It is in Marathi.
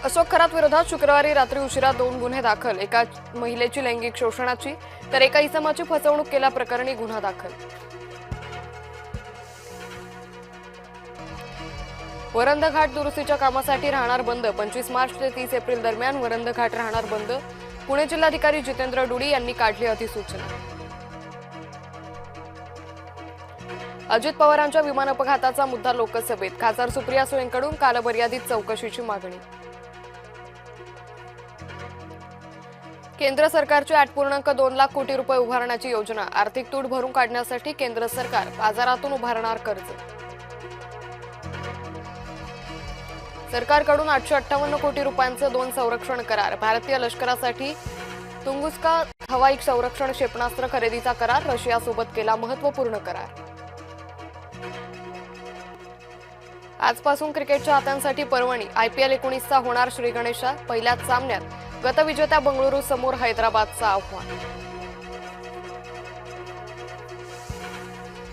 अशोक खरात विरोधात शुक्रवारी रात्री उशिरा 2 गुन्हे दाखल। एका महिलेची लैंगिक शोषणाची तर एका इसमाची फसवणूक केल्याप्रकरणी गुन्हा दाखल। वरंध घाट दुरुस्तीच्या कामासाठी राहणार बंद। 25 मार्च ते 30 एप्रिल दरम्यान वरंध घाट राहणार बंद। पुणे जिल्हाधिकारी जितेंद्र डुडी यांनी काढली अधिसूचना। अजित पवारांच्या विमान अपघाताचा मुद्दा लोकसभेत। खासदार सुप्रिया सुळेंकडून कालमर्यादित चौकशीची मागणी। केंद्र सरकारची 8.2 लाख कोटी रुपये उभारण्याची योजना। आर्थिक तूट भरून काढण्यासाठी केंद्र सरकार बाजारातून उभारणार कर्ज। सरकारकडून 858 कोटी रुपयांचे 2 संरक्षण करार। भारतीय लष्करासाठी तुंगुस्का हवाई संरक्षण क्षेपणास्त्र खरेदीचा करार। रशियासोबत केला महत्त्वपूर्ण करार। आजपासून क्रिकेटच्या चाहत्यांसाठी पर्वणी। IPL 19चा होणार श्रीगणेशा। पहिल्याच सामन्यात गतविजेत्या बंगळुरू समोर हैदराबादचं आव्हान।